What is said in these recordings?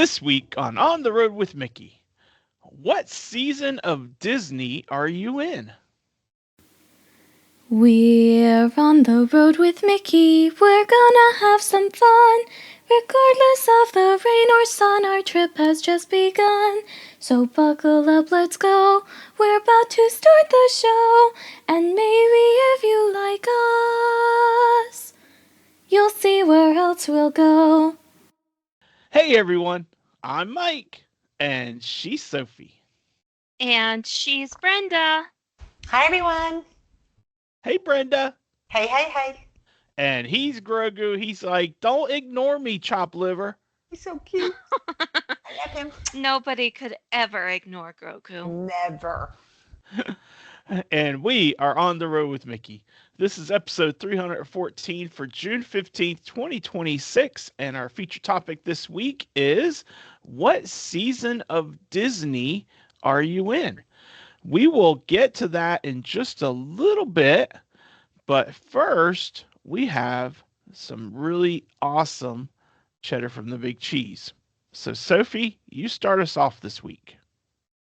This week on the Road with Mickey, what season of Disney are you in? We're on the road with Mickey, we're gonna have some fun. Regardless of the rain or sun, our trip has just begun. So buckle up, let's go. We're about to start the show. And maybe if you like us, you'll see where else we'll go. Hey everyone, I'm Mike, and she's Sophie. And she's Brenda. Hi, everyone. Hey Brenda. Hey, hey, hey. And he's Grogu. He's like, don't ignore me, chop liver. He's so cute. I love him. Nobody could ever ignore Grogu. Never. And we are on the road with Mickey. This is episode 314 for June 15th, 2026. And our feature topic this week is, what season of Disney are you in? We will get to that in just a little bit. But first, we have some really awesome cheddar from the big cheese. So, Sophie, you start us off this week.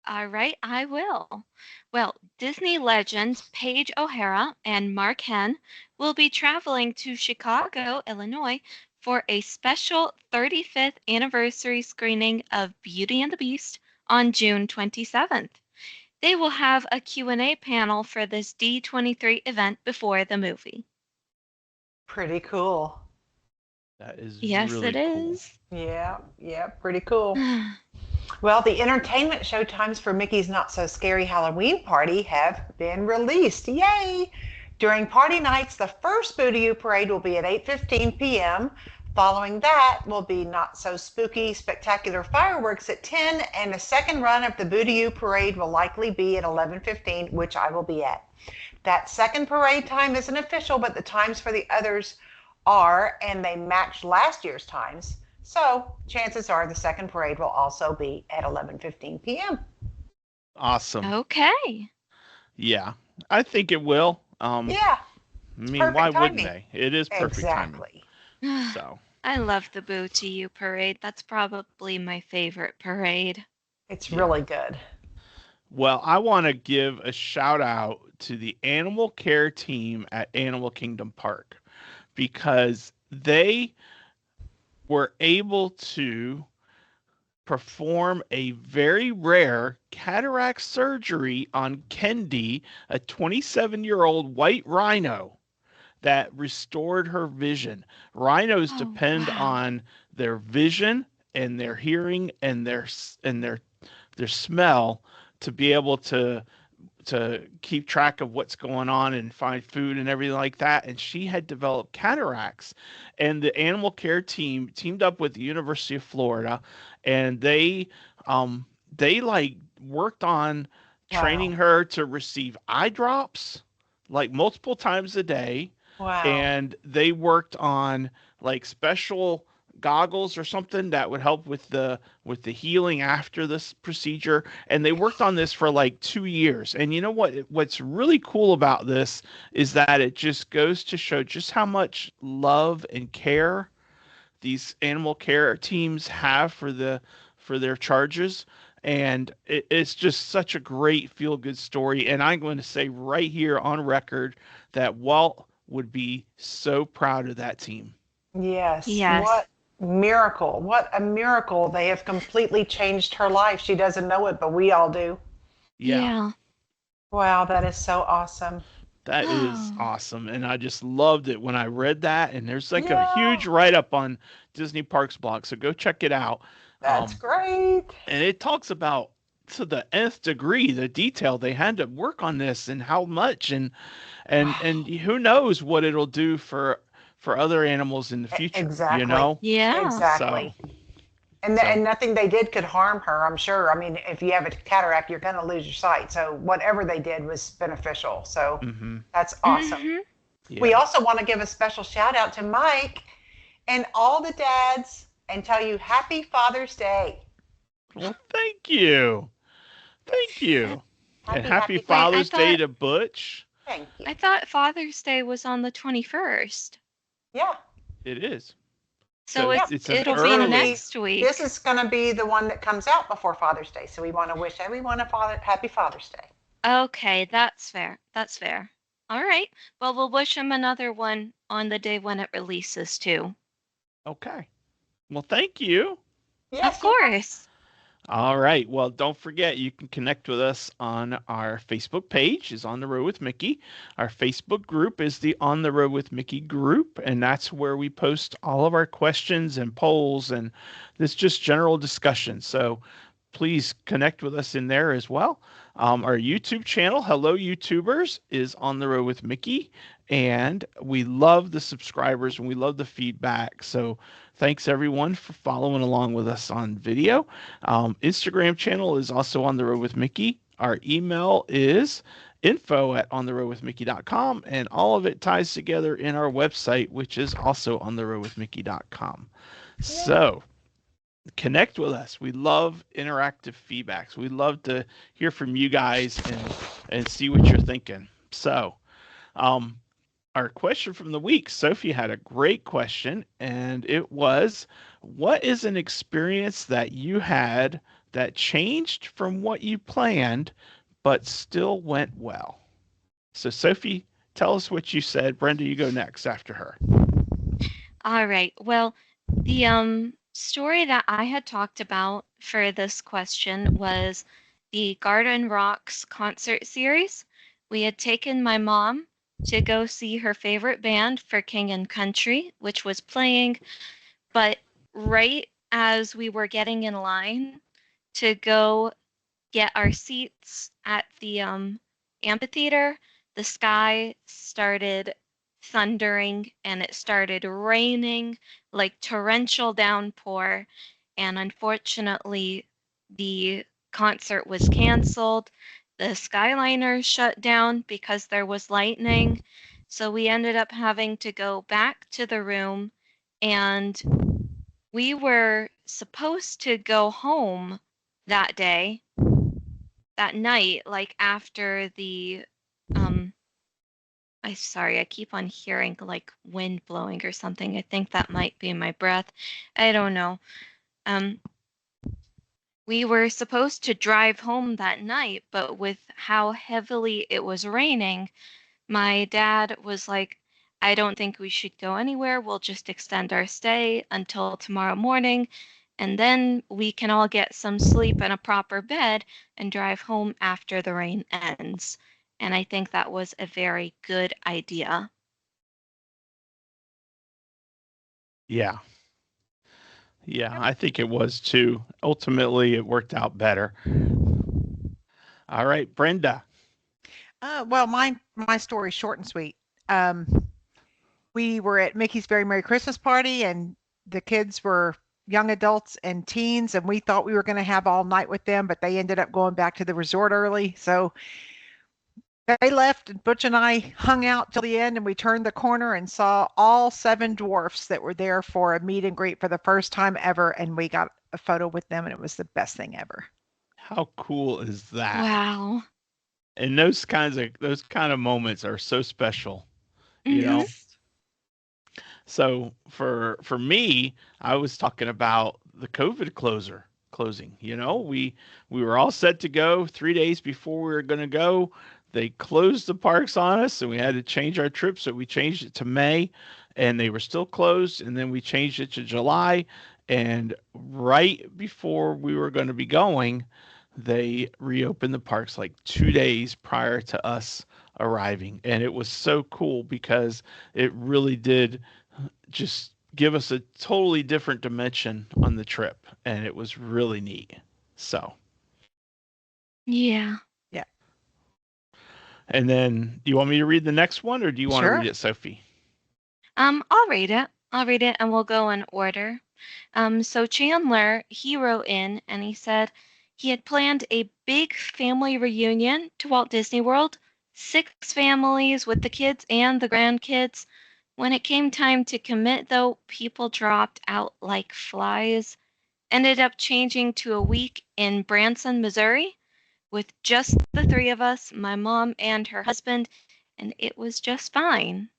All right, I will. Well, Disney legends Paige O'Hara and Mark Henn will be traveling to Chicago, Illinois for a special 35th anniversary screening of Beauty and the Beast on June 27th. They will have a Q&A panel for this D23 event before the movie. Pretty cool. That is Yes, really it cool. is. Yeah, pretty cool. Well, the entertainment showtimes for Mickey's Not So Scary Halloween Party have been released. Yay! During party nights, the first Boo-to-You parade will be at 8:15 p.m. Following that will be Not So Spooky Spectacular Fireworks at 10, and the second run of the Boo-to-You parade will likely be at 11:15, which I will be at. That second parade time isn't official, but the times for the others are, and they match last year's times. So chances are the second parade will also be at 11:15 p.m. Awesome. Okay. Yeah, I think it will. Yeah, I mean, why wouldn't they? It is perfect timing. exactly. So, I love the Boo to You parade. That's probably my favorite parade. It's Yeah. really good. well, I want to give a shout out to the animal care team at Animal Kingdom Park because they were able to perform a very rare cataract surgery on Kendi, a 27-year-old white rhino that restored her vision. Rhinos Oh, depend wow. on their vision and their hearing and their smell to be able to keep track of what's going on and find food and everything like that. And she had developed cataracts. And the animal care team teamed up with the University of Florida, and they like worked on training Wow. her to receive eye drops like multiple times a day. Wow. And they worked on like special goggles or something that would help with the healing after this procedure, and they worked on this for like 2 years. And you know what's really cool about this is that it just goes to show just how much love and care these animal care teams have for their charges. And it's just such a great feel good story. And I'm going to say right here on record that Walt would be so proud of that team. Yes. Yes. What miracle. What a miracle. They have completely changed her life. She doesn't know it, but we all do. Yeah. Wow, that is so awesome. That is Oh. awesome. And I just loved it when I read that. And there's like a Yeah, huge write up on Disney Parks blog. So go check it out. that's great. And it talks about to the nth degree the detail they had to work on this and how much and who knows what it'll do for other animals in the future, you Exactly. know? Yeah. Exactly. So And nothing they did could harm her, I'm sure. I mean, if you have a cataract, you're going to lose your sight. So whatever they did was beneficial. So that's awesome. Mhm. We yeah. also want to give a special shout out to Mike and all the dads and tell you Happy Father's Day. Well, thank you. Thank you. And happy Wait, Father's Day thought- to Butch. Thank you. I thought Father's Day was on the 21st. Yeah. It is. So So it's an it'll It's be going to early. be, next week. this is going to be the one that comes out before Father's Day. So we want to wish everyone a happy Father's Day. Okay, that's fair. That's fair. All right. Well, we'll wish him another one on the day when it releases too. Okay. Well, thank you. Of Yes, you're welcome. course. All right. Well, don't forget you can connect with us on our Facebook page is On the Road with Mickey. Our Facebook group is the On the Road with Mickey group, and that's where we post all of our questions and polls and this just general discussion. So please connect with us in there as well. Our YouTube channel, Hello YouTubers, is On the Road with Mickey, and we love the subscribers and we love the feedback. So thanks everyone for following along with us on video. Instagram channel is also On the Road with Mickey. Our email is info@ontheroadwithmickey.com, and all of it ties together in our website, which is also ontheroadwithmickey.com. So connect with us. We love interactive feedbacks. We love to hear from you guys and see what you're thinking. So, our question from the week, Sophie had a great question, and it was, what is an experience that you had that changed from what you planned, but still went well? So, Sophie, tell us what you said. Brenda, you go next after her. All right. Well, the story that I had talked about for this question was the Garden Rocks concert series. We had taken my mom to go see her favorite band for King and Country, which was playing, but right as we were getting in line to go get our seats at the amphitheater, the sky started thundering and it started raining like torrential downpour. And unfortunately, the concert was canceled. The Skyliner shut down because there was lightning. So we ended up having to go back to the room, and we were supposed to go home that day, that night, like after the I keep on hearing like wind blowing or something. I think that might be my breath. I don't know. Um we were supposed to drive home that night, but with how heavily it was raining, my dad was like, I don't think we should go anywhere. We'll just extend our stay until tomorrow morning, and then we can all get some sleep in a proper bed and drive home after the rain ends. And I think that was a very good idea. Yeah. Yeah, I think it was too. Ultimately, it worked out better. All right, Brenda. Well, my story's short and sweet. Um, we were at Mickey's Very Merry Christmas Party, and the kids were young adults and teens, and we thought we were going to have all night with them, but they ended up going back to the resort early. So they left, and Butch and I hung out till the end, and we turned the corner and saw all 7 dwarfs that were there for a meet and greet for the first time ever, and we got a photo with them, and it was the best thing ever. How cool is that? Wow. And those kind of moments are so special, you know. Mhm. Yes. So for me, I was talking about the COVID closing. We were all set to go 3 days before we were going to go. They closed the parks on us, and we had to change our trip. So we changed it to May, and they were still closed. And then we changed it to July. And right before we were going to be going, they reopened the parks like 2 days prior to us arriving. And it was so cool because it really did just give us a totally different dimension on the trip, and it was really neat. So, Yeah. Yeah. and then you want me to read the next one, or do you want to read Sure. it, Sophie? I'll read it. I'll read it and we'll go in order. So Chandler, he wrote in and he said he had planned a big family reunion to Walt Disney World, 6 families with the kids and the grandkids. When it came time to commit, though, people dropped out like flies. Ended up changing to a week in Branson, Missouri, with just the 3 of us, my mom and her husband, and it was just fine.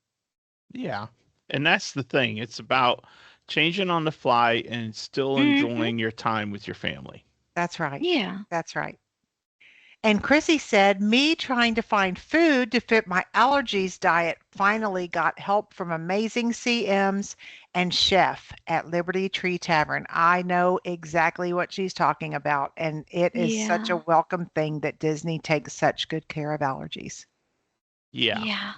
Yeah. And that's the thing. It's about changing on the fly and still Mm-hmm. enjoying your time with your family. That's right. Yeah. That's right. And Chrissy said, me trying to find food to fit my allergies diet finally got help from amazing CMs and chef at Liberty Tree Tavern. I know exactly what she's talking about, and it is such a Yeah. welcome thing that Disney takes such good care of allergies. Yeah, Yeah.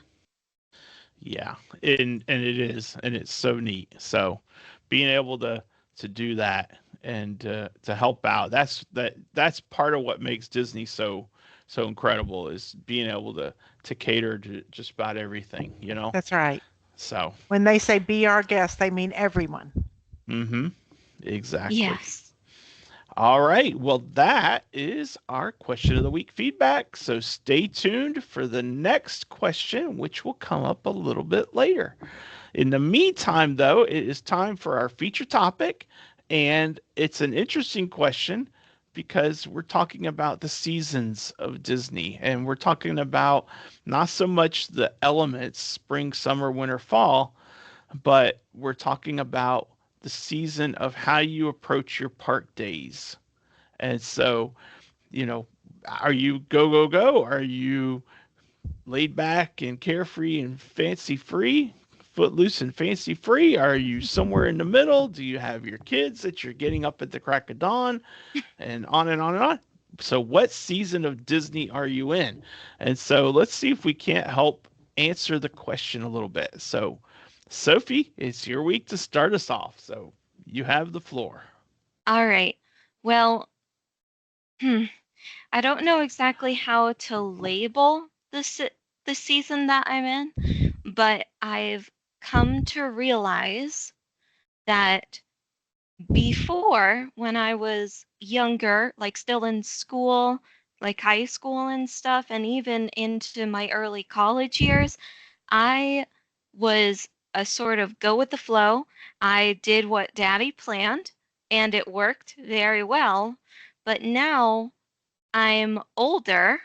yeah, and it is, and it's so neat. So being able to do that and to help out, that's part of what makes Disney so incredible is being able to cater to just about everything, you know. That's right. So, When they say be our guest, they mean everyone. mm-hmm, exactly. Yes. All right. Well, that is our question of the week feedback. So stay tuned for the next question, which will come up a little bit later. In the meantime, though, it is time for our feature topic. And it's an interesting question because we're talking about the seasons of Disney. And we're talking about not so much the elements, spring, summer, winter, fall, but we're talking about the season of how you approach your park days. And so, you know, are you go, go, go? Are you laid back and carefree and fancy free? Footloose and fancy free? Are you somewhere in the middle? Do you have your kids that you're getting up at the crack of dawn? And on and on and on. So, what season of Disney are you in? And so, let's see if we can't help answer the question a little bit. So, Sophie, it's your week to start us off. So, you have the floor. All right. Well, hmm, I don't know exactly how to label the season that I'm in, but I've come to realize that before, when I was younger, like still in school, like high school and stuff, and even into my early college years, I was a sort of go with the flow. I did what daddy planned, and it worked very well. But now I'm older,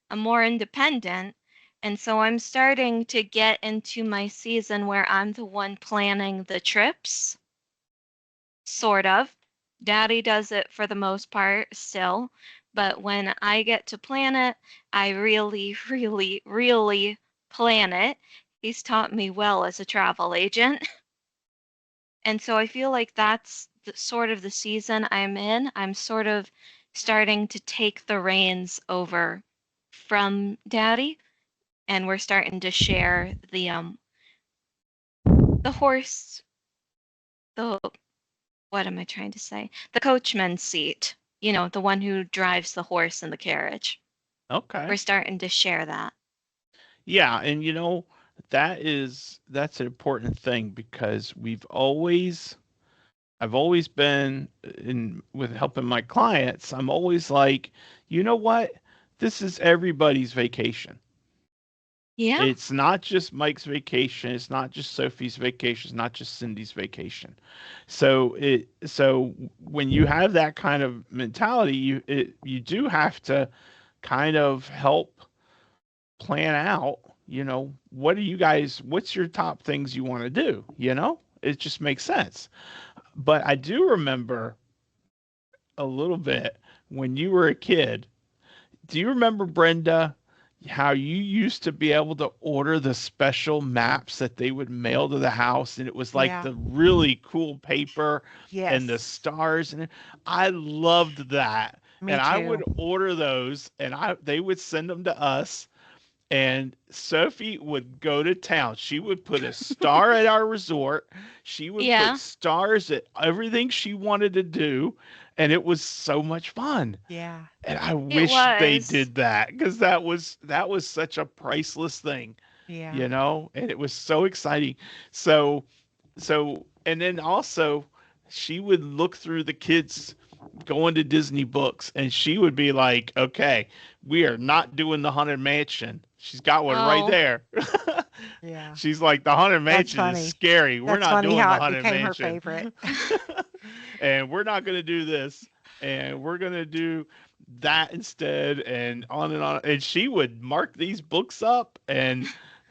I'm more independent, and so I'm starting to get into my season where I'm the one planning the trips, sort of. Daddy does it for the most part still, but when I get to plan it, I really, really, really plan it. He's taught me well as a travel agent. And so I feel like that's sort of the season I'm in. I'm sort of starting to take the reins over from daddy, and we're starting to share the horse, the what am I trying to say? The coachman's seat. You know, the one who drives the horse in the carriage. We're Okay. starting to share that. Yeah, and that's an important thing because I've always been in with helping my clients. I'm always like, you know what? This is everybody's vacation. Yeah. It's not just Mike's vacation. It's not just Sophie's vacation. It's not just Cindy's vacation. So when you have that kind of mentality, you do have to kind of help plan out, what's your top things you want to do, It just makes sense. But I do remember a little bit when you were a kid. Do you remember, Brenda, how you used to be able to order the special maps that they would mail to the house, and it was like Yeah. the really cool paper and the Yes. stars, and I loved that. Me And I too. would order those, and I they would send them to us, and Sophie would go to town. She would put a star at our resort. She would put Yeah. stars at everything she wanted to do, and it was so much fun. Yeah. And I It wish they was. did that because that was such a priceless thing, Yeah. and it was so exciting. So and then also she would look through the kids going to Disney books, and she would be like, "Okay, we are not doing the Haunted Mansion." She's got one right Oh. there. Yeah. She's like, "The Haunted That's Mansion is funny. scary. We're That's not funny doing how the it Haunted became her Mansion." favorite. And we're not going to do this, and we're going to do that instead, and on and on. And she would mark these books up, and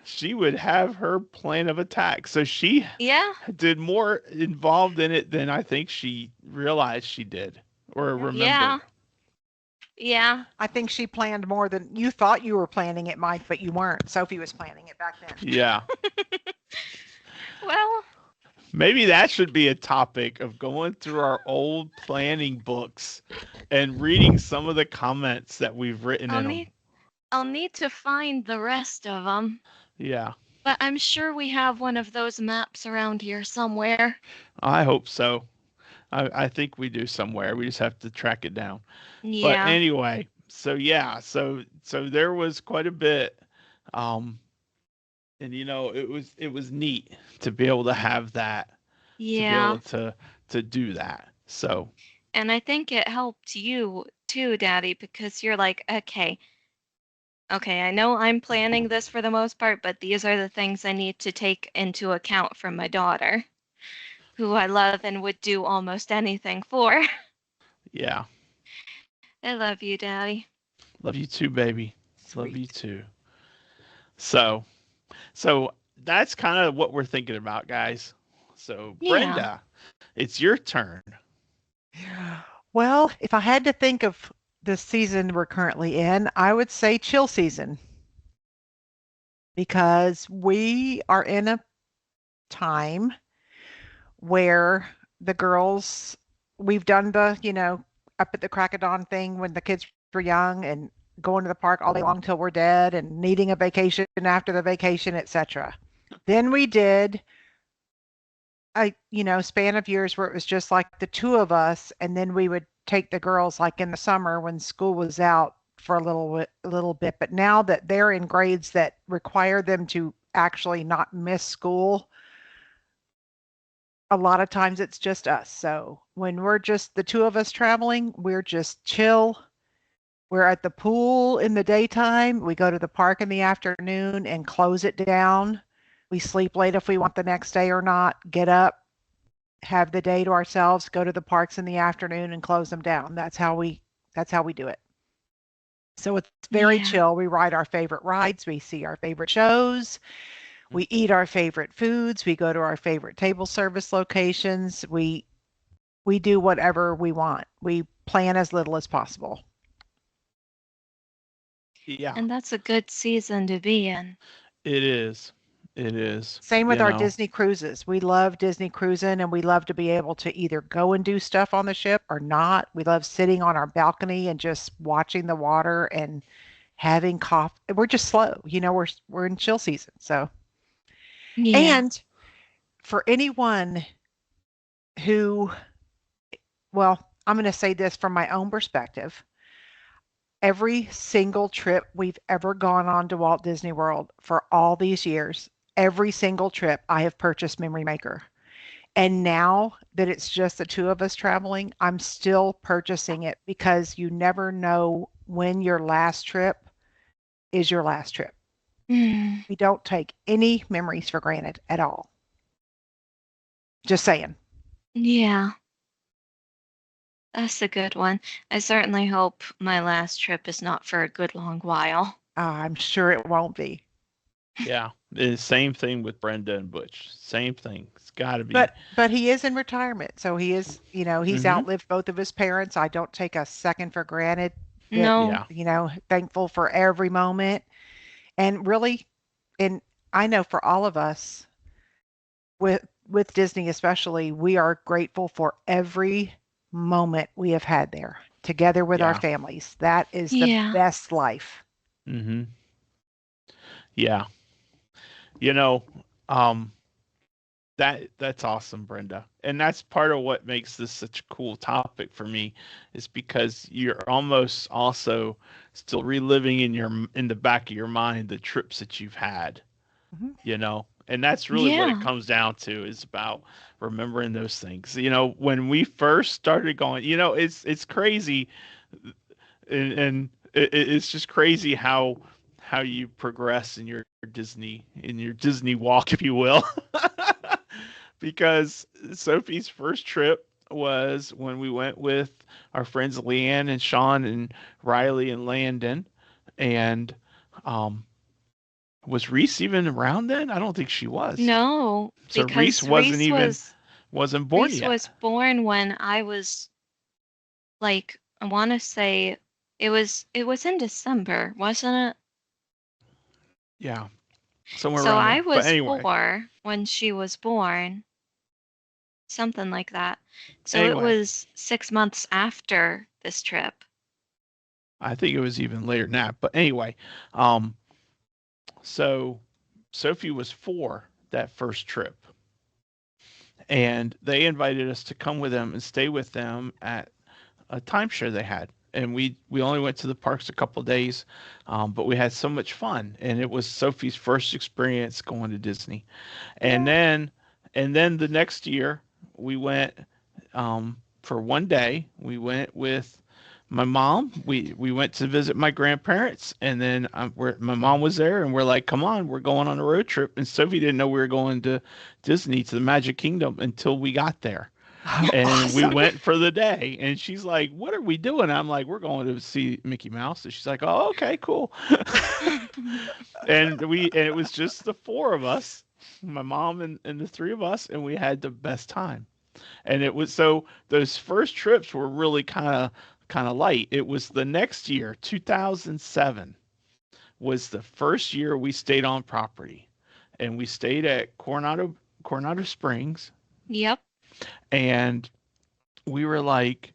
she would have her plan of attack. So she Yeah. did more involved in it than I think she realized she did or Yep. Yeah. remembered. Yeah. I think she planned more than you thought you were planning it, Mike, but you weren't. Sophie was planning it back then. Yeah. Well, Maybe that should be a topic of going through our old planning books and reading some of the comments that we've written I'll in them. need I'll need to find the rest of them. Yeah, But I'm sure we have one of those maps around here somewhere. I hope so. I think we do somewhere. We just have to track it down. But Yeah. anyway, so yeah, so there was quite a bit, um, and it was neat to be able to have that, to be able Yeah. to do that. So And I think it helped you too, Daddy, because you're like, okay, I know I'm planning this for the most part, but these are the things I need to take into account from my daughter, who I love and would do almost anything for. yeah, I love you, Daddy. love you too, baby. Love you Sweet. too. So so that's kind of what we're thinking about, guys. So Yeah. Brenda, it's your turn. Well, if I had to think of the season we're currently in, I would say chill season because we are in a time where the girls, we've done up at the crack of dawn thing when the kids were young and going to the park all day long till we're dead and needing a vacation after the vacation, etc. Then we did a span of years where it was just like the two of us, and then we would take the girls like in the summer when school was out for a little bit. But now that they're in grades that require them to actually not miss school, a lot of times it's just us. So when we're just the two of us traveling, we're just chill. We're at the pool in the daytime. We go to the park in the afternoon and close it down. We sleep late if we want the next day or not. Get up, have the day to ourselves, go to the parks in the afternoon and close them down. That's how we do it. So it's very Yeah. chill. We ride our favorite rides, we see our favorite shows, we eat our favorite foods, we go to our favorite table service locations. We do whatever we want. We plan as little as possible. Yeah, And that's a good season to be in. it is. It is. Same with our Disney cruises. We love Disney cruising and we love to be able to either go and do stuff on the ship or not. We love sitting on our balcony and just watching the water and having coffee. We're just slow. We're in chill season. So, Yeah. and for anyone who, well, I'm going to say this from my own perspective. Every single trip we've ever gone on to Walt Disney World for all these years, every single trip I have purchased Memory Maker. And now that it's just the two of us traveling, I'm still purchasing it because you never know when your last trip is your last trip. Mm, We don't take any memories for granted at all. Just saying. yeah. That's a good one. I certainly hope my last trip is not for a good long while. I'm sure it won't be. Yeah, the same thing with Brenda and Butch. Same thing. It's got to be. But he is in retirement, so he's Hmm. outlived both of his parents. I don't take a second for granted that No. Yeah, thankful for every moment. And really, and I know for all of us with Disney especially, we are grateful for every moment we have had there together with our yeah. families. That is the Yeah. best life. Hmm. Yeah. You know, um, that's awesome, Brenda. And that's part of what makes this such a cool topic for me, is because you're almost also still reliving in the back of your mind the trips that you've had, Mhm. And that's really what it Yeah. comes down to, is about remembering those things. When we first started going, it's crazy, and it's just crazy how you progress in your Disney walk, if you will. Because Sophie's first trip was when we went with our friends Leanne and Sean and Riley and Landon, and um Was Reese even around then? I don't think she was. No, So Reese because wasn't born Reese yet. was born when I was like, I want to say it was in December, wasn't it? Yeah, somewhere So around I there. But was anyway, 4 when she was born, something like that. So it anyway, was 6 months after this trip. I think it was even later than that. But anyway, um, so Sophie was 4 that first trip, and they invited us to come with them and stay with them at a timeshare they had. And we only went to the parks a couple of days, but we had so much fun, and it was Sophie's first experience going to Disney. And Yeah. then the next year we went for one day. We went with my mom. We went to visit my grandparents, and then my mom was there, and we're like, "Come on, we're going on a road trip." And Sophie didn't know we were going to Disney to the Magic Kingdom until we got there, Oh, and we awesome. went for the day. And she's like, "What are we doing?" I'm like, "We're going to see Mickey Mouse." And she's like, "Oh, okay, cool." And it was just the 4 of us, my mom and the 3 of us, and we had the best time. And it was so those first trips were really kind of light. It was the next year, 2007, was the first year we stayed on property, and we stayed at Coronado Springs, Yep. and we were like,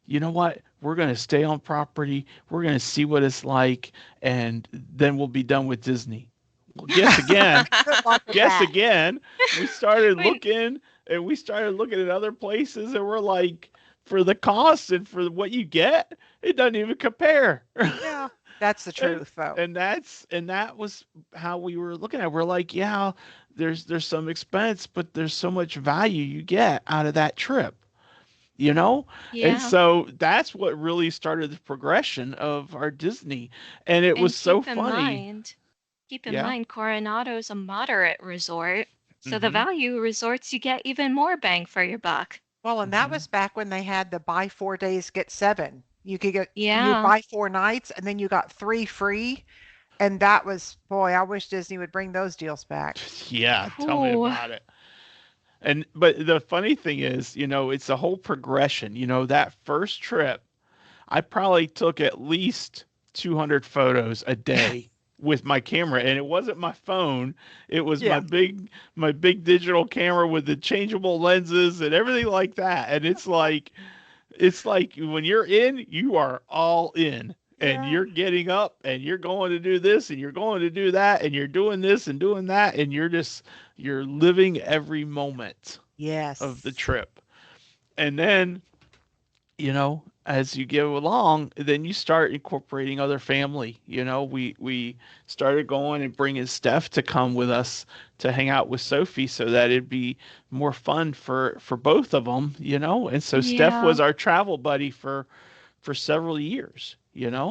you know what? We're going to stay on property. We're going to see what it's like, and then we'll be done with Disney. Well, guess again. Good luck with Guess that. again. We started Wait, looking, and we started looking at other places, and we're like, for the cost and for what you get, it doesn't even compare. Yeah, that's the and truth, though. that was how we were looking at it. We're like, yeah, there's some expense, but there's so much value you get out of that trip, you know? And yeah. so that's what really started the progression of our Disney. And it was And so funny. keep in Yeah. mind, Coronado's a moderate resort, so the Mm-hmm. value resorts you get even more bang for your buck. Well, and that Mm-hmm. was back when they had the buy 4 days, get seven. You Yeah, buy 4 nights and then you got three free. And that was, boy, I wish Disney would bring those deals back. Yeah, tell me ooh, about it. And but the funny thing is, it's a whole progression. That first trip, I probably took at least 200 photos a day with my camera, and it wasn't my phone. It was Yeah. my big digital camera with the changeable lenses and everything like that. And it's like when you're in, you are all in. And Yeah. you're getting up and you're going to do this and you're going to do that and you're doing this and doing that and you're living every moment of the Yes. trip. And then, as you go along, then you start incorporating other family. We started going and bringing Steph to come with us to hang out with Sophie so that it'd be more fun for both of them. And so Steph yeah, was our travel buddy for several years.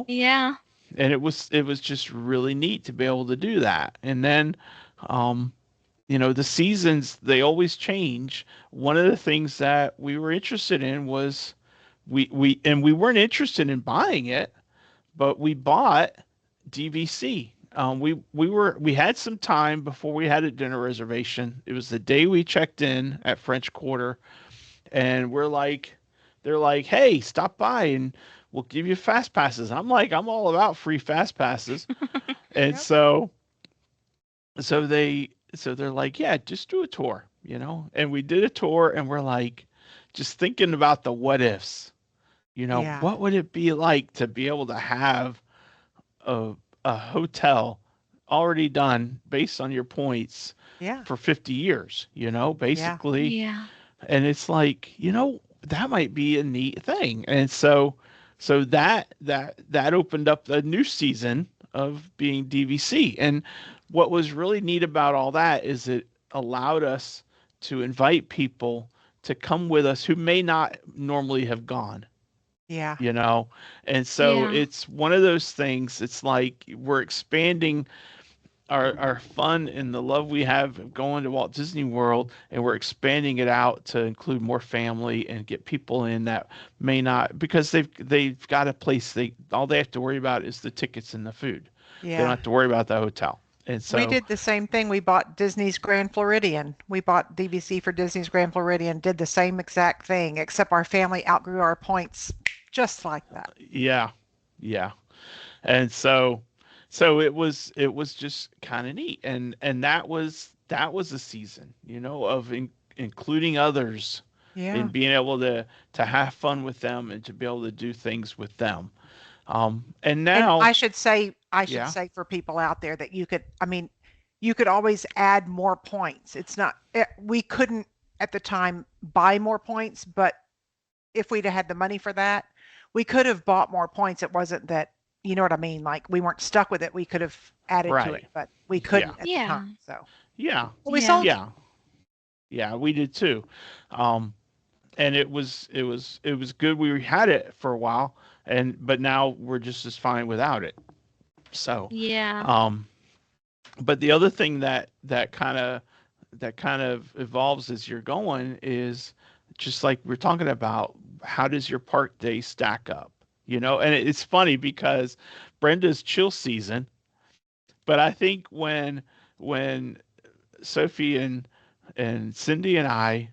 yeah, And it was just really neat to be able to do that. And then um the seasons, they always change. One of the things that we were interested in was we weren't interested in buying it, but we bought DVC. We had some time before we had a dinner reservation. It was the day we checked in at French Quarter, and they're like, "Hey, stop by and we'll give you fast passes." I'm like, I'm all about free fast passes, and Yep. so they're like, "Yeah, just do a tour." And we did a tour, and we're like, just thinking about the what ifs. Yeah. What would it be like to be able to have a a hotel already done based on your points Yeah. for 50 years, Yeah. basically. yeah, And it's like, that might be a neat thing. And so that opened up the new season of being DVC. And what was really neat about all that is it allowed us to invite people to come with us who may not normally have gone Yeah. you know and so yeah, it's one of those things. It's like we're expanding our fun and the love we have going to Walt Disney World, and we're expanding it out to include more family and get people in that may not, because they've got a place, they all they have to worry about is the tickets and the food. They don't Yeah. have to worry about the hotel. And We so, did the same thing. We bought Disney's Grand Floridian. We bought DVC for Disney's Grand Floridian, did the same exact thing, except our family outgrew our points just like that. yeah, yeah. And so it was just kind of neat. And that was a season, of including others Yeah. and being able to have fun with them and to be able to do things with them. And And now, I should yeah, say for people out there that I mean, you could always add more points. It's not, we couldn't at the time buy more points, but if we'd have had the money for that, we could have bought more points. It wasn't that, you know what I mean? Like we weren't stuck with it. We could have added to it, right. but we Yeah. couldn't at the Yeah. time. So, Yeah. but we Yeah. sold it. Yeah. Yeah, we did too. Um, and it was good we had it for a while, but now we're just as fine without it. So, Yeah. um, but the other thing that kind of evolves as you're going is just like we're talking about, how does your park day stack up? And it's funny because Brenda's chill season, but I think when Sophie and Cindy and I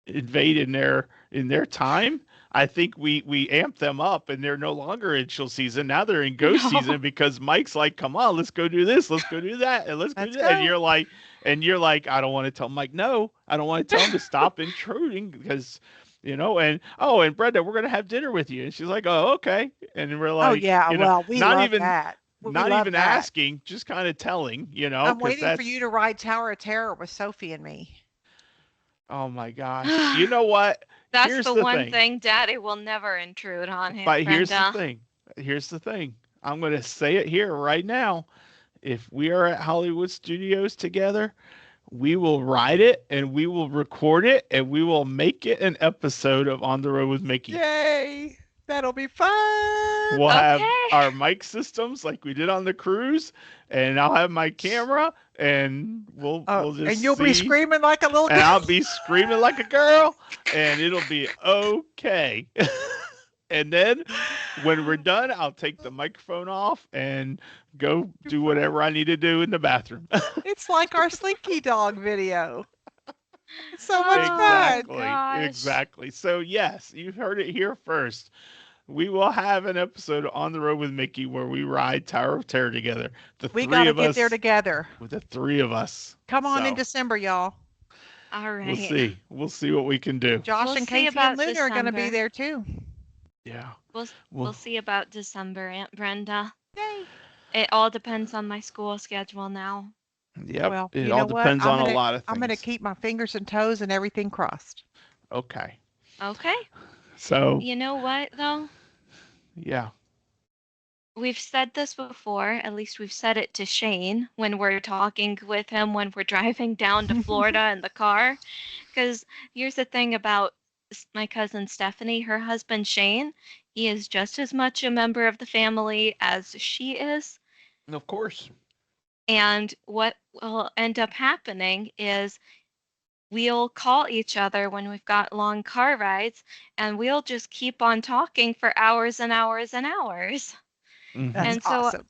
invade in their time, I think we amp them up, and they're no longer in chill season. Now they're in ghost No. season because Mike's like, "Come on, let's go do this, let's go do that, and let's go do Let's that." And go. you're like, I don't want to tell Mike no. I don't want to tell him to stop intruding because, and oh, and Brenda, we're gonna have dinner with you, and she's like, "Oh, okay," and we're Oh like, yeah. Well, we not love even that. We not love even that. asking, just kind of telling, I'm because waiting for you that's to ride Tower of Terror with Sophie and me. oh my gosh. You know what? That's Here's the the one thing. thing Daddy will never intrude on him, But here's the Brenda. thing. Here's the thing. I'm going to say it here right now. If we are at Hollywood Studios together, we will write it and we will record it and we will make it an episode of On the Road with Mickey. Yay! That'll be fun. We'll have Okay. our mic systems like we did on the cruise, and I'll have my camera, and we'll Oh, we'll and just you'll be see, screaming like a little and girl. I'll be screaming like a girl, and it'll be okay. And then when we're done, I'll take the microphone off and go do whatever I need to do in the bathroom. It's like our Slinky Dog video. It's so much Oh fun. Exactly. gosh. Exactly. So, yes, you've heard it here first. We will have an episode on the road with Mickey where we ride Tower of Terror together. The We three got to of get there us, together. with the three of us. Come on in So, December, y'all. All we'll right. see. We'll see what we can do. Josh We'll and see Casey and about Luna are going to be December. there too. Yeah. We'll Well, see about December, Aunt Brenda. Yay. It all depends on my school schedule now. yep. Well, It you all know what? depends on a lot of I'm gonna things. keep my fingers and toes and everything crossed. Okay. Okay. So, You know what though? yeah. We've said this before, at least we've said it to Shane when we're talking with him when we're driving down to Florida in the car. Because here's the thing about my cousin Stephanie, her husband Shane, he is just as much a member of the family as she is. Of course. And what will end up happening is we'll call each other when we've got long car rides and we'll just keep on talking for hours and hours and hours. Hmm. That's And so awesome.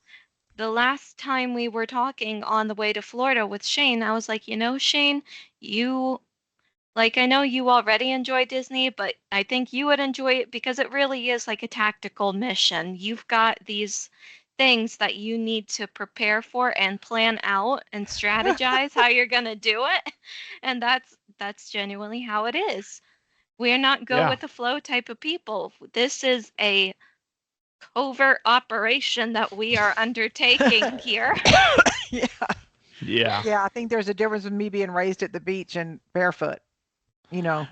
the last time we were talking on the way to Florida with Shane, I was like, Shane, you I know you already enjoy Disney, but I think you would enjoy it because it really is like a tactical mission. You've got these things that you need to prepare for and plan out and strategize how you're going to do it. And that's genuinely how it is. We're not go Yeah. with the flow type of people. This is a covert operation that we are undertaking here. Yeah. Yeah. Yeah, I think there's a difference with me being raised at the beach and barefoot.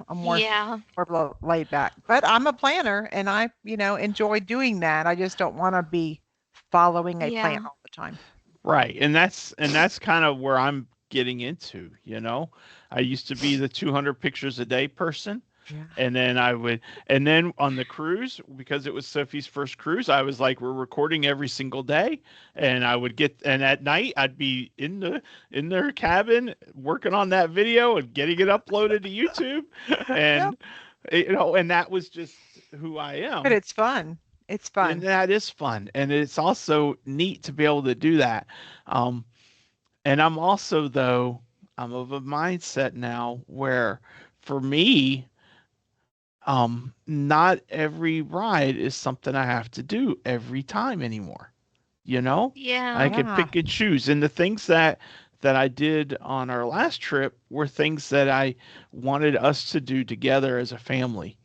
I'm Yeah. more laid back. But I'm a planner and I, enjoy doing that. I just don't want to be following a plan Yeah. all the time. Right. And that's kind of where I'm getting into. I used to be the 200 pictures a day person. Yeah. And then on the cruise, because it was Sophie's first cruise, I was like, we're recording every single day. And and at night I'd be in their cabin working on that video and getting it uploaded to YouTube. Yep. And, and that was just who I But am. it's fun. It's And fun. that is fun. And it's also neat to be able to do that. Um, And I'm also, though, I'm of a mindset now where for me, not every ride is something I have to do every time anymore. You know, I Yeah. could Yeah. pick and choose. And the things that I did on our last trip were things that I wanted us to do together as a family,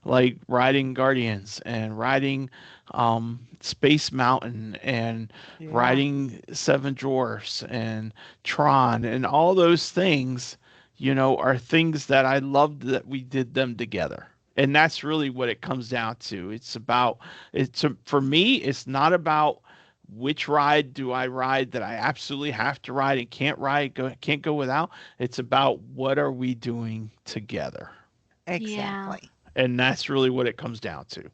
like riding Guardians and riding Space Mountain and Yeah. riding Seven Dwarfs and Tron and all those things, are things that I loved that we did them together. And that's really what it comes down to. For me, it's not about which ride do I ride that I absolutely have to ride and can't go without. It's about what are we doing together. Yeah. Exactly. And that's really what it comes down to.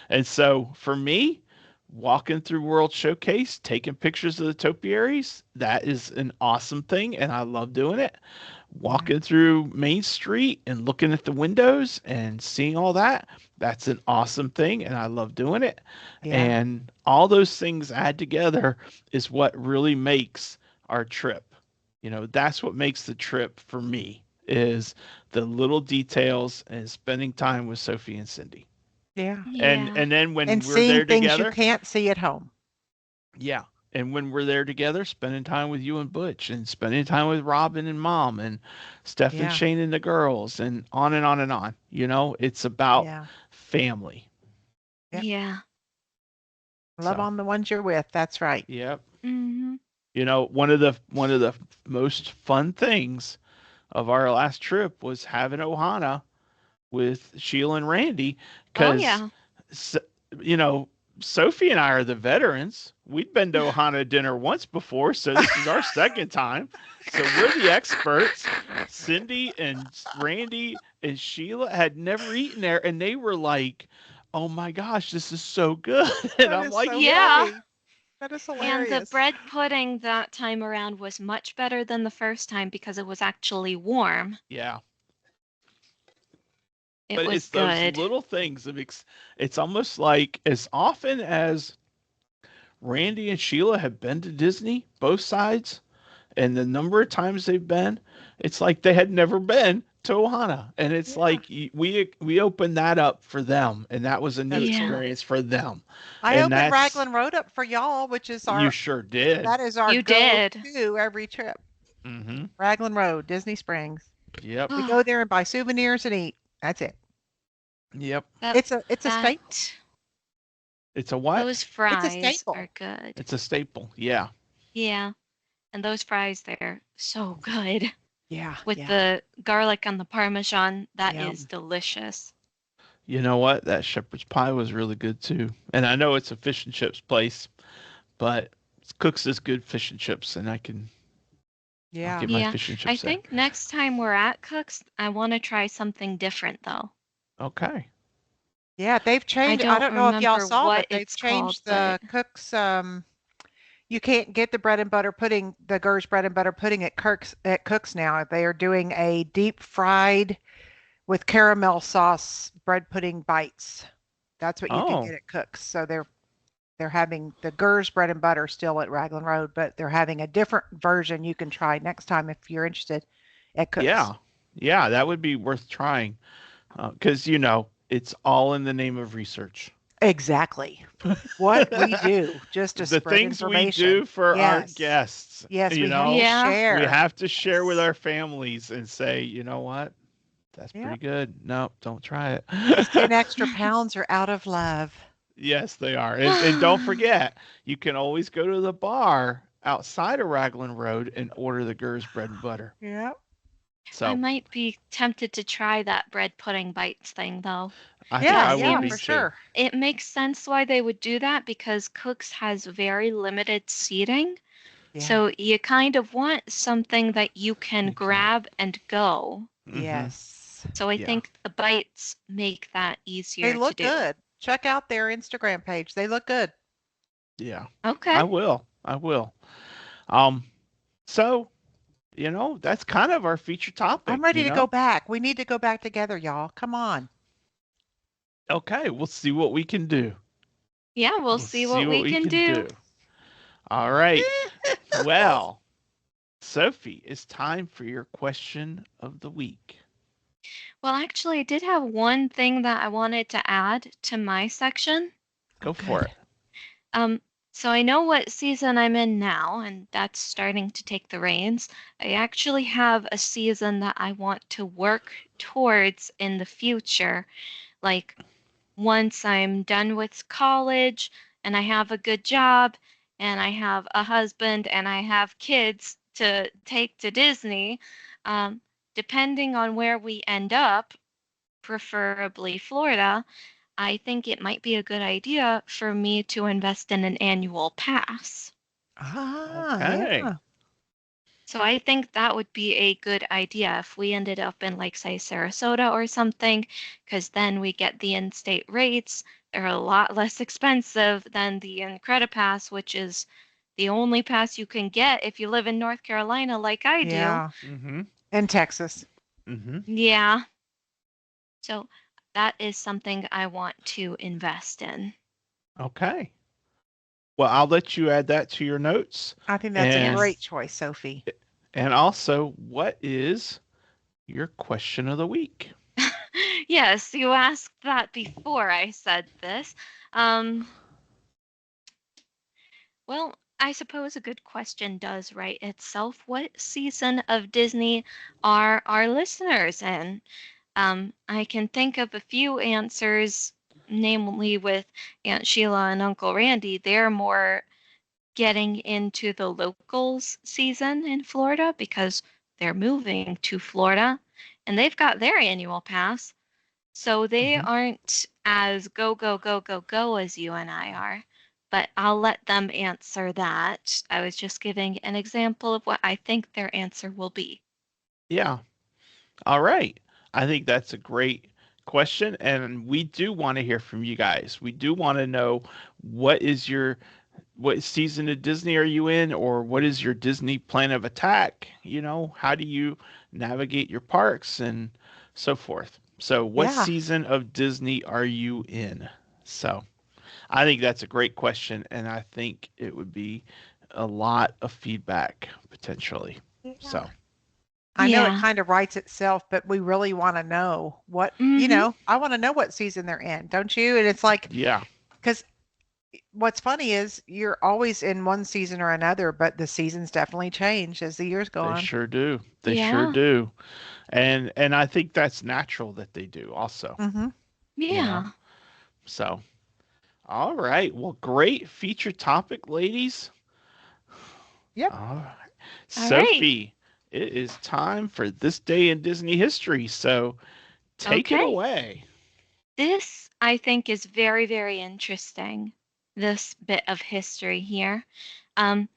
And so for me, walking through World Showcase, taking pictures of the topiaries, that is an awesome thing and I love doing it. Yeah. Walking through Main Street and looking at the windows and seeing all that, that's an awesome thing and I love doing it. Yeah. And all those things add together is what really makes our trip. That's what makes the trip for me is the little details and spending time with Sophie and Cindy. Yeah. And Yeah. and then when And we're seeing there things you together, can't see at home. yeah. And when we're there together, spending time with you and Butch and spending time with Robin and Mom and Steph and Yeah. Shane and the girls and on and on and on. It's about Yeah. family. Yep. Yeah. Love So, on the ones you're with. That's right. yep. Mhm. One of the most fun things of our last trip was having Ohana with Sheila and Randy Oh because, yeah. you know, Sophie and I are the veterans. We'd been to Ohana dinner once before, so this is our second time. So we're the experts. Cindy and Randy and Sheila had never eaten there, and they were like, "Oh my gosh, this is so good!" And That I'm is like, so Yeah. "Yeah, funny. That is And the hilarious. bread pudding that time around was much better than the first time because it was actually warm. yeah." It But was it's those good. little things it's almost like as often as Randy and Sheila have been to Disney, both sides, and the number of times they've been, it's like they had never been to Ohana, and it's Yeah. like we opened that up for them, and that was a new That's Yeah. cool. experience for them, I and opened that's Raglan Road up for y'all, which is you our sure did. that is our You did. go-to every trip. Mm-hmm. Raglan Road, Disney Springs. Yep. We go there and buy souvenirs and eat. That's it. Yep. That It's a staple. that It's a what? those It's a fries staple. are good. It's a staple. Yeah. Yeah. And those fries there, so good. Yeah, With yeah, the garlic and the parmesan, that yeah. is delicious. You know what? That shepherd's pie was really good too. And I know it's a fish and chips place, but Cooks is good fish and chips, and I'll Yeah. get my Yeah. fish and I chips there. think next time we're at Cook's, I want to try something different though. Okay. Yeah, they've I changed. I don't don't know if y'all remember saw, what but they've it's called, changed but the Cook's you can't get the bread and butter pudding, the Gers bread and butter pudding at Cook's now. They are doing a deep fried with caramel sauce bread pudding bites. That's what you can Oh, get at Cook's. So they're having the Gers bread and butter still at Raglan Road, but they're having a different version you can try next time if you're interested at Cook's. yeah. Yeah, that would be worth trying. Because, it's all in the name of research. Exactly. What we do just to The spread things we do information. for our Yes. guests, Yes, we have to yeah. we share. have to share with Yes. our families and say, you know what? That's pretty Yep. good. No, don't try Those 10 it. extra pounds are out of love. Yes, they are. And don't forget, you can always go to the bar outside of Raglan Road and order the Gers bread and butter. Yep. I So might be tempted to try that bread pudding bites thing though. I think That Yeah, I will yeah, be for seems too. sure. it makes sense why they would do that because Cook's has very limited seating. Yeah. So you kind of want something that you can You can. grab and go. Mm-hmm. Yes. So I Yeah. think the bites make that They easier to look do. good. Check out their Instagram page. They look good. Yeah. Okay. I will. I will. Um, so, that's kind of our feature topic, I'm ready to go back. We need to go back together, y'all. Come on. Okay, we'll see what we can do. Yeah, we'll We'll see see what what we we can can do. do. All right. Well, Sophie, it's time for your question of the week. Well, actually, I did have one thing that I wanted to add to my section. Go Oh, for good. it. Um, so I know what season I'm in now, and that's starting to take the reins. I actually have a season that I want to work towards in the future. Like once I'm done with college and I have a good job and I have a husband and I have kids to take to Disney, um, depending on where we end up, preferably Florida, I think it might be a good idea for me to invest in an annual pass. Ah, Okay. yeah. So I think that would be a good idea if we ended up in, like, say, Sarasota or something, because then we get the in-state rates. They're a lot less expensive than the Incredipass, which is the only pass you can get if you live in North Carolina like I do. Yeah. Mm-hmm. In Texas. Mm-hmm. Yeah, so that is something I want to invest in. Okay. Well, I'll let you add that to your notes. I think that's a And great Yes. choice, Sophie. and also, what is your question of the week? Yes, you asked that before I said this. Um, well, I suppose a good question does write itself. What season of Disney are our listeners in? I can think of a few answers, namely with Aunt Sheila and Uncle Randy. They're more getting into the locals season in Florida because they're moving to Florida and they've got their annual pass. So they Mm-hmm. aren't as go, go, go, go, go as you and I are. But I'll let them answer that. I was just giving an example of what I think their answer will be. Yeah. All right. I think that's a great question. And we do want to hear from you guys. We do want to know what season of Disney are you in, or what is your Disney plan of attack? How do you navigate your parks and so forth? So, what Yeah. season of Disney are you in? So, I think that's a great question, and I think it would be a lot of feedback potentially. Yeah. So, I know it Yeah. kind of writes itself, but we really want to know Mm-hmm. I want to know what season they're in, don't you? And it's like, yeah, because what's funny is you're always in one season or another, but the seasons definitely change as the years go they on. sure do. They sure Yeah. do. And I think that's natural that they do also, Mm-hmm. you know. Yeah. So, all right. Well, great feature topic, ladies. Yep. All right. All right. Sophie, it is time for this day in Disney history. So, take it Okay. away. This, I think, is very, very interesting. This bit of history here. Um,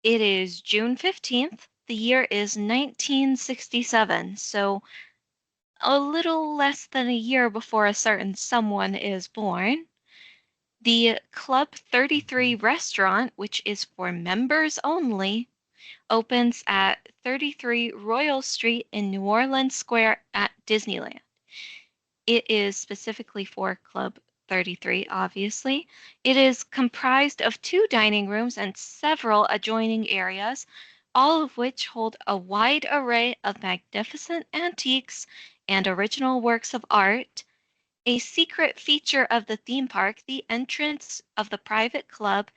it is June 15th. The year is 1967. So a little less than a year before a certain someone is born. The Club 33 Mhm. restaurant, which is for members only, opens at 33 Royal Street in New Orleans Square at Disneyland. It is specifically for Club 33, obviously. It is comprised of two dining rooms and several adjoining areas, all of which hold a wide array of magnificent antiques and original works of art. A secret feature of the theme park, the entrance of the private club,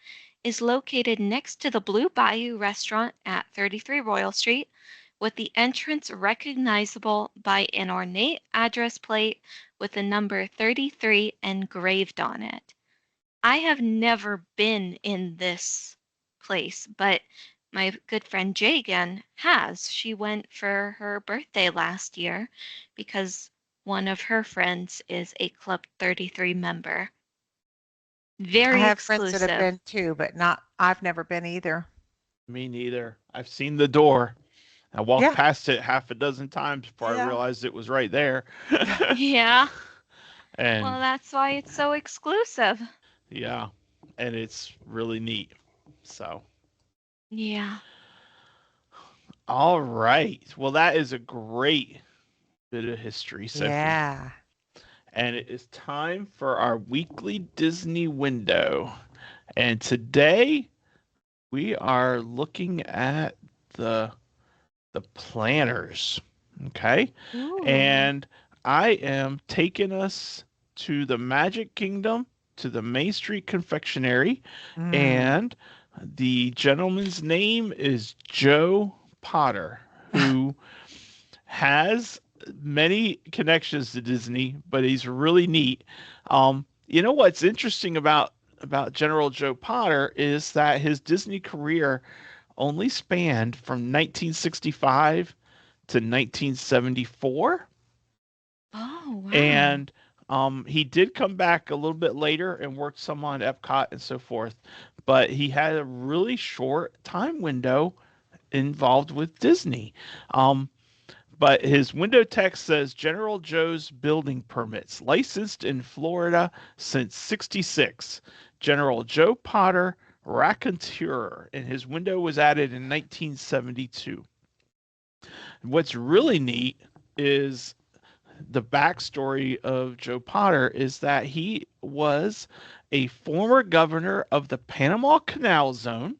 is located next to the Blue Bayou restaurant at 33 Royal Street, with the entrance recognizable by an ornate address plate with the number 33 engraved on it. I have never been in this place, but my good friend Jagan has. She went for her birthday last year because one of her friends is a Club 33 member. I Very have friends that have exclusive. been too, but not, I've never been either. Me neither. I've seen the door. I walked Yeah. past it half a dozen times before I Yeah. realized it was right there. Yeah, and well, that's why it's so exclusive. yeah, and it's really neat. So, Yeah. all right. Well, that is a great bit of history, Sophie. Yeah. And it is time for our weekly Disney window. And today we are looking at the planners. Okay, Ooh. and I am taking us to the Magic Kingdom, to the Main Street Confectionery, Mm. and the gentleman's name is Joe Potter, who has many connections to Disney, but he's really neat. You know what's interesting about General Joe Potter is that his Disney career only spanned from 1965 to 1974, Oh, wow. and he did come back a little bit later and worked some on Epcot and so forth, but he had a really short time window involved with Disney. Um, but his window text says General Joe's building permits, licensed in Florida since '66. General Joe Potter, raconteur, and his window was added in 1972. What's really neat is the backstory of Joe Potter is that he was a former governor of the Panama Canal Zone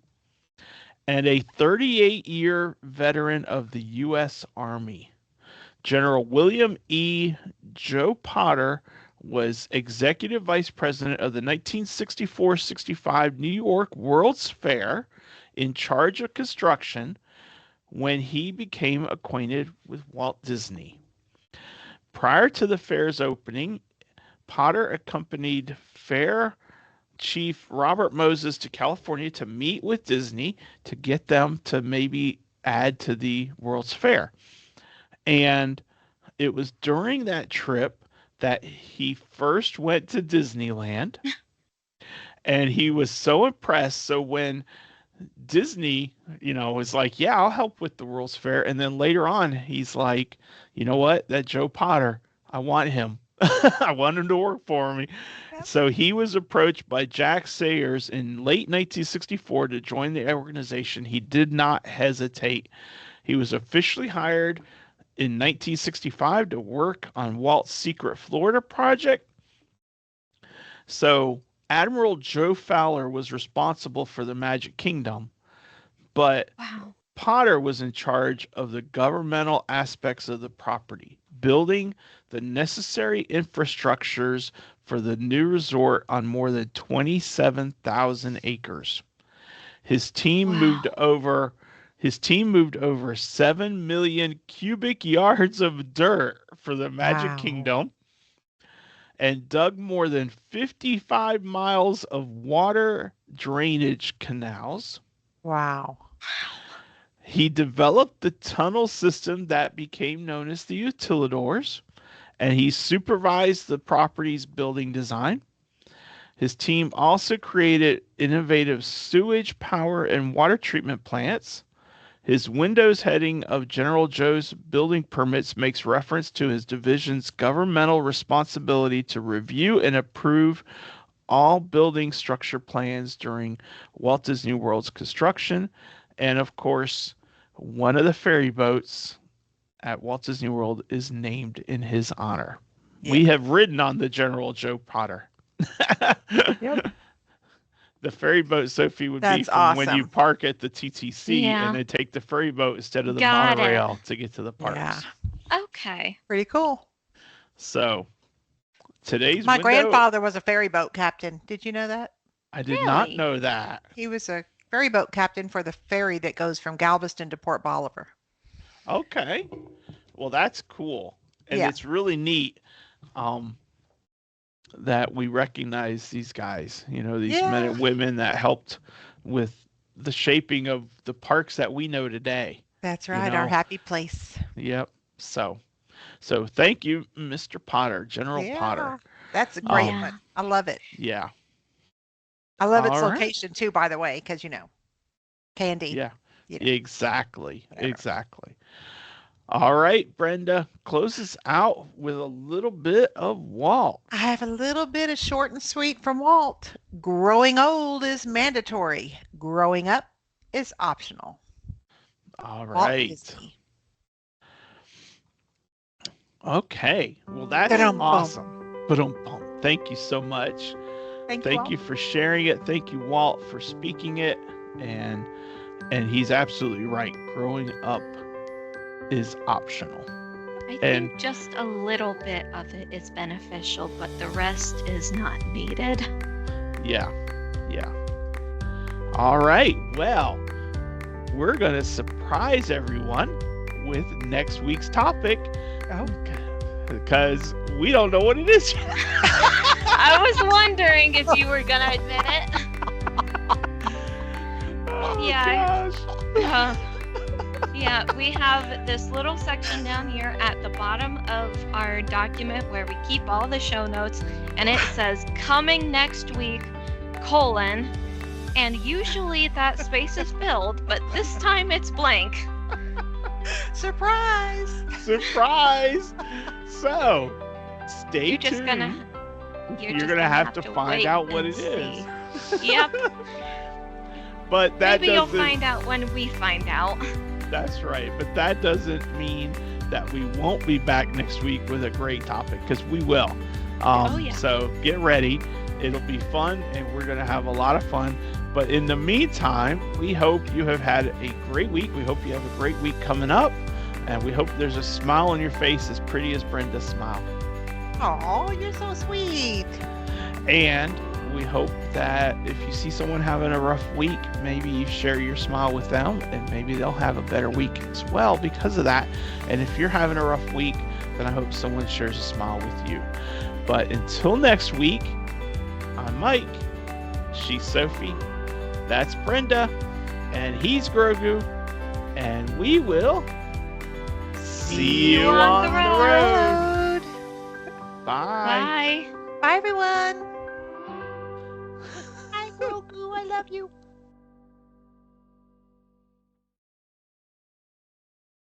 and a 38-year veteran of the U.S. Army. General William E. Joe Potter was executive vice president of the 1964-65 New York World's Fair, in charge of construction when he became acquainted with Walt Disney. Prior to the fair's opening, Potter accompanied fair chief Robert Moses to California to meet with Disney to get them to maybe add to the World's Fair. And it was during that trip that he first went to Disneyland, and he was so impressed. So when Disney, was like, "Yeah, I'll help with the World's Fair," and then later on, he's like, "You know what? That Joe Potter, I want him. I want him to work for me." Yep. So he was approached by Jack Sayers in late 1964 to join the organization. He did not hesitate. He was officially hired in 1965 to work on Walt's Secret Florida project. So Admiral Joe Fowler was responsible for the Magic Kingdom, but Wow. Potter was in charge of the governmental aspects of the property, building the necessary infrastructures for the new resort on more than 27,000 acres. His team moved Wow. over his team moved over 7 million cubic yards of dirt for the Magic Wow. Kingdom and dug more than 55 miles of water drainage canals. Wow. He developed the tunnel system that became known as the utilidors, and he supervised the property's building design. His team also created innovative sewage, power, and water treatment plants. His Windows heading of General Joe's building permits makes reference to his division's governmental responsibility to review and approve all building structure plans during Walt Disney World's construction. And of course, one of the ferry boats at Walt Disney World is named in his honor. Yeah. We have ridden on the General Joe Potter. Yep. The ferry boat, Sophie, would be That's from when you awesome. park at the TTC and Yeah. then take the ferry boat instead of the Got it. monorail to get to the Yeah. parks. Okay. Pretty cool. So today's My window, grandfather was a ferry boat captain. Did you know that? I did not Really? know that. He was a ferry boat captain for the ferry that goes from Galveston to Port Bolivar. Okay. Well, that's cool. And Yeah. it's really neat um, that we recognize these guys, these men Yeah. and women that helped with the shaping of the parks that we know today. That's You right. Our know, happy place. yep. So thank you, Mr. Potter, General Yeah. Potter. That's a great Um, Yeah. one. I love it. yeah. I love its All right. location too, by the way, because candy, Yeah. you know, Exactly. whatever. Exactly. All right, Brenda, close us out with a little bit of Walt. I have a little bit of short and sweet from Walt. Growing old is mandatory. Growing up is optional. All Walt right. Disney. Okay. Well, that's Ta-dum, bum. awesome. Ba-dum-bum. Thank you so much. Thank you Thank all. you for sharing it. Thank you, Walt, for speaking it. And And he's absolutely right. Growing up is optional. I And think just a little bit of it is beneficial, but the rest is not needed. yeah. All right. Well, we're going to surprise everyone with next week's topic. Oh. Because we don't know what it is yet. I was wondering if you were gonna admit it. Oh, Yeah. gosh. Yeah, we have this little section down here at the bottom of our document where we keep all the show notes, and it says coming next week, colon, and usually that space is filled, but this time it's blank. Surprise! Surprise! So, stay You're tuned. just gonna You're gonna have to find wait out what and it is. see. Yep. But that Maybe you'll doesn't. find out when we find out. That's right. But that doesn't mean that we won't be back next week with a great topic, because we will. Oh, yeah. So get ready. It'll be fun, and we're gonna have a lot of fun. But in the meantime, we hope you have had a great week. We hope you have a great week coming up. And we hope there's a smile on your face as pretty as Brenda's smile. Oh, you're so sweet. And we hope that if you see someone having a rough week, maybe you share your smile with them, and maybe they'll have a better week as well because of that. And if you're having a rough week, then I hope someone shares a smile with you. But until next week, I'm Mike. She's Sophie. That's Brenda. And he's Grogu. And we will see you on the road. Bye. Bye. Bye, everyone. Hi, Grogu. I love you.